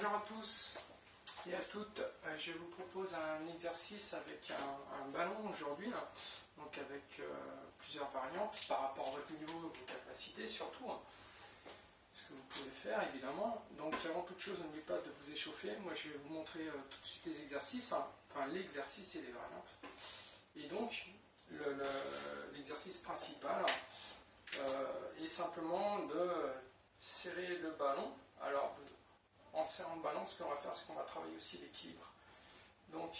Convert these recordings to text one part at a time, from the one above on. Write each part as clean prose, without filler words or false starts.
Bonjour à tous et à toutes. Je vous propose un exercice avec un ballon aujourd'hui, donc avec plusieurs variantes par rapport à votre niveau, vos capacités surtout, ce que vous pouvez faire évidemment. Donc avant toute chose, n'oubliez pas de vous échauffer. Moi je vais vous montrer tout de suite les exercices, enfin l'exercice et les variantes. Et donc l'exercice principal est simplement de serrer le ballon. Alors en serrant le ballon, ce qu'on va faire, c'est qu'on va travailler aussi l'équilibre. Donc,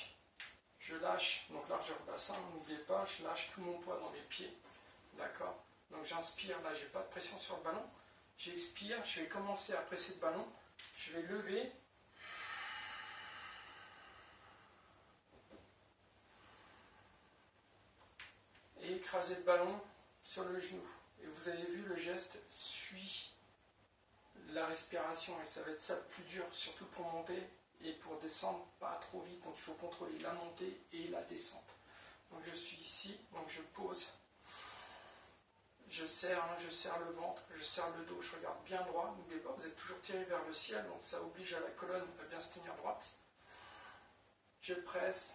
je lâche, donc largeur bassin, n'oubliez pas, je lâche tout mon poids dans mes pieds. D'accord? Donc j'inspire, là, j'ai pas de pression sur le ballon. J'expire, je vais commencer à presser le ballon. Je vais lever. Et écraser le ballon sur le genou. Et vous avez vu, le geste suit la respiration, et ça va être ça le plus dur, surtout pour monter et pour descendre pas trop vite. Donc il faut contrôler la montée et la descente. Donc je suis ici, donc je pose, je serre le ventre, je serre le dos, je regarde bien droit. N'oubliez pas, vous êtes toujours tiré vers le ciel, donc ça oblige à la colonne à bien se tenir droite. Je presse.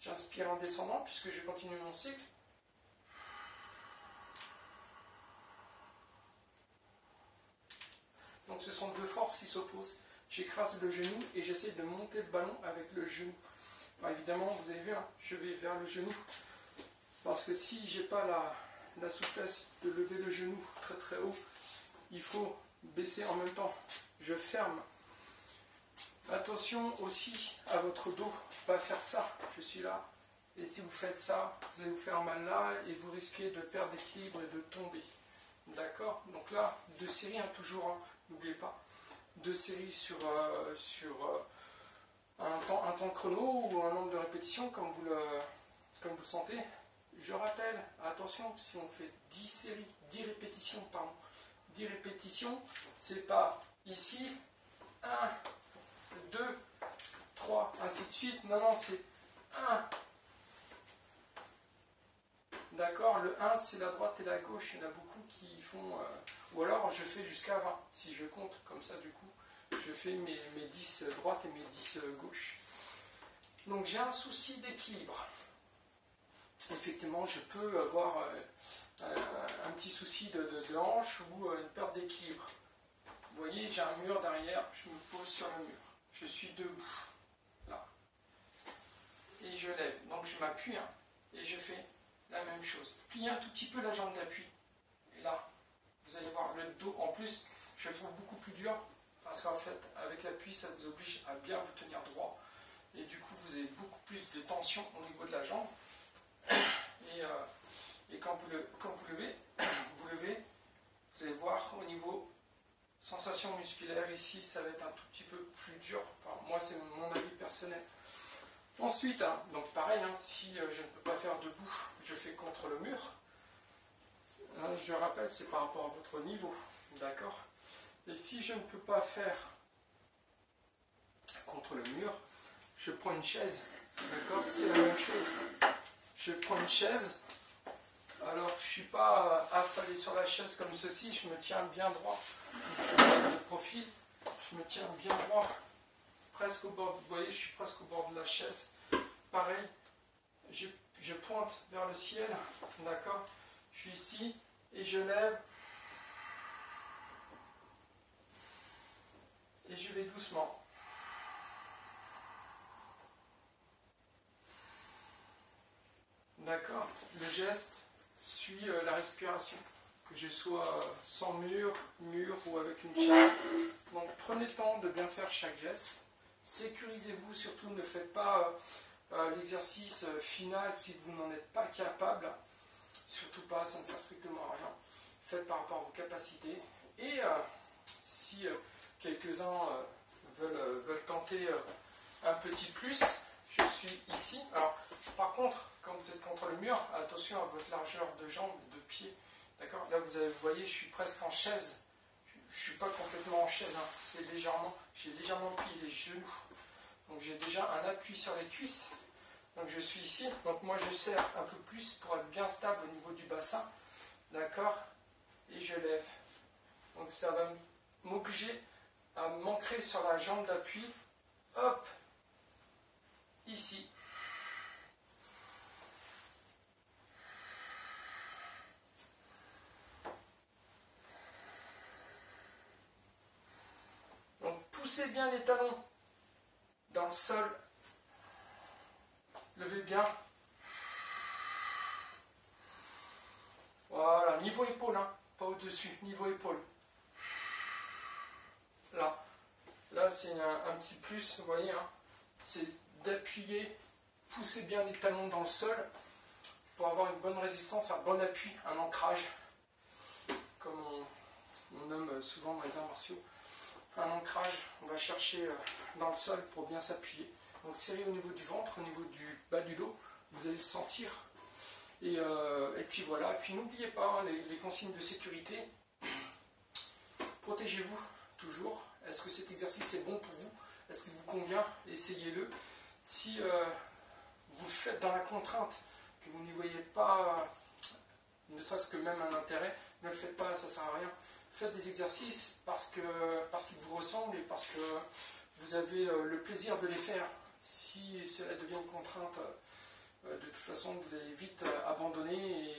J'inspire en descendant puisque je continue mon cycle. Donc ce sont deux forces qui s'opposent. J'écrase le genou et j'essaie de monter le ballon avec le genou. Alors évidemment, vous avez vu, je vais vers le genou. Parce que si je n'ai pas la souplesse de lever le genou très très haut, il faut baisser en même temps. Je ferme. Attention aussi à votre dos, pas faire ça, je suis là, et si vous faites ça, vous allez vous faire mal là, et vous risquez de perdre l'équilibre et de tomber. D'accord? Donc là, deux séries, toujours, n'oubliez pas, deux séries sur un temps chrono ou un nombre de répétitions, comme vous le sentez. Je rappelle, attention, si on fait 10 séries, 10 répétitions, pardon, 10 répétitions, c'est pas ici, 1, 2, 3, ainsi de suite. Non, c'est 1. D'accord, le 1, c'est la droite et la gauche. Il y en a beaucoup qui font... ou alors, je fais jusqu'à 20. Si je compte comme ça, du coup, je fais mes 10 droites et mes 10 gauches. Donc, j'ai un souci d'équilibre. Effectivement, je peux avoir un petit souci de hanche ou une perte d'équilibre. Vous voyez, j'ai un mur derrière. Je me pose sur le mur. Je suis debout, là, et je lève, donc je m'appuie, et je fais la même chose. Pliez un tout petit peu la jambe d'appui, et là, vous allez voir le dos, en plus, je le trouve beaucoup plus dur, parce qu'en fait, avec l'appui, ça vous oblige à bien vous tenir droit, et du coup, vous avez beaucoup plus de tension au niveau de la jambe, et quand vous levez, vous allez voir au niveau sensation musculaire, ici, ça va être un tout petit peu plus dur. Enfin, moi, c'est mon avis personnel. Ensuite, donc pareil, si je ne peux pas faire debout, je fais contre le mur. Je rappelle, c'est par rapport à votre niveau. D'accord? Et si je ne peux pas faire contre le mur, je prends une chaise. D'accord? C'est la même chose. Je prends une chaise. Alors, je ne suis pas affalé sur la chaise comme ceci, je me tiens bien droit. De profil, je me tiens bien droit, presque au bord, vous voyez, je suis presque au bord de la chaise. Pareil, je pointe vers le ciel, d'accord? Je suis ici et je lève. Et je vais doucement. D'accord? Le geste suit la respiration. Que je sois sans mur ou avec une chaise. Donc prenez le temps de bien faire chaque geste. Sécurisez-vous, surtout ne faites pas l'exercice final si vous n'en êtes pas capable. Surtout pas, ça ne sert strictement à rien. Faites par rapport à vos capacités. Et si quelques-uns veulent tenter un petit plus, je suis ici. Alors par contre, quand vous êtes contre le mur, attention à votre largeur de jambes, de pied. D'accord? Là, vous voyez, je suis presque en chaise. Je ne suis pas complètement en chaise. J'ai légèrement plié les genoux. Donc, j'ai déjà un appui sur les cuisses. Donc, je suis ici. Donc, moi, je serre un peu plus pour être bien stable au niveau du bassin. d'accord, et je lève. Donc ça va m'obliger à m'ancrer sur la jambe d'appui, hop, ici. Donc poussez bien les talons dans le sol, levez bien. Voilà, niveau épaule, hein, pas au-dessus, niveau épaule. Là c'est un petit plus, vous voyez, hein, c'est d'appuyer, pousser bien les talons dans le sol pour avoir une bonne résistance, un bon appui, un ancrage, comme on nomme souvent dans les arts martiaux. Un ancrage, on va chercher dans le sol pour bien s'appuyer. Donc serrez au niveau du ventre, au niveau du bas du dos, vous allez le sentir. Et puis voilà, et puis n'oubliez pas hein, les consignes de sécurité. Protégez-vous toujours. Est-ce que cet exercice est bon pour vous? Est-ce qu'il vous convient? Essayez-le. Si vous le faites dans la contrainte, que vous n'y voyez pas, ne serait-ce que même un intérêt, ne le faites pas, ça ne sert à rien. Faites des exercices parce qu'ils vous ressemblent et parce que vous avez le plaisir de les faire. Si cela devient une contrainte, de toute façon, vous allez vite abandonner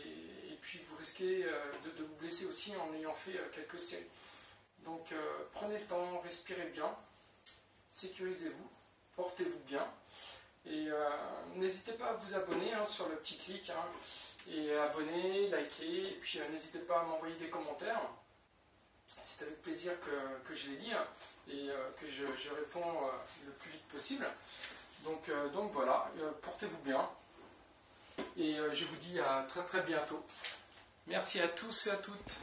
et puis vous risquez de vous blesser aussi en ayant fait quelques séries. Donc prenez le temps, respirez bien, sécurisez-vous, portez-vous bien et n'hésitez pas à vous abonner hein, sur le petit clic hein, et abonner, liker et puis n'hésitez pas à m'envoyer des commentaires. C'est avec plaisir que je les lis hein, et que je réponds le plus vite possible. Donc voilà, portez-vous bien et je vous dis à très très bientôt. Merci à tous et à toutes.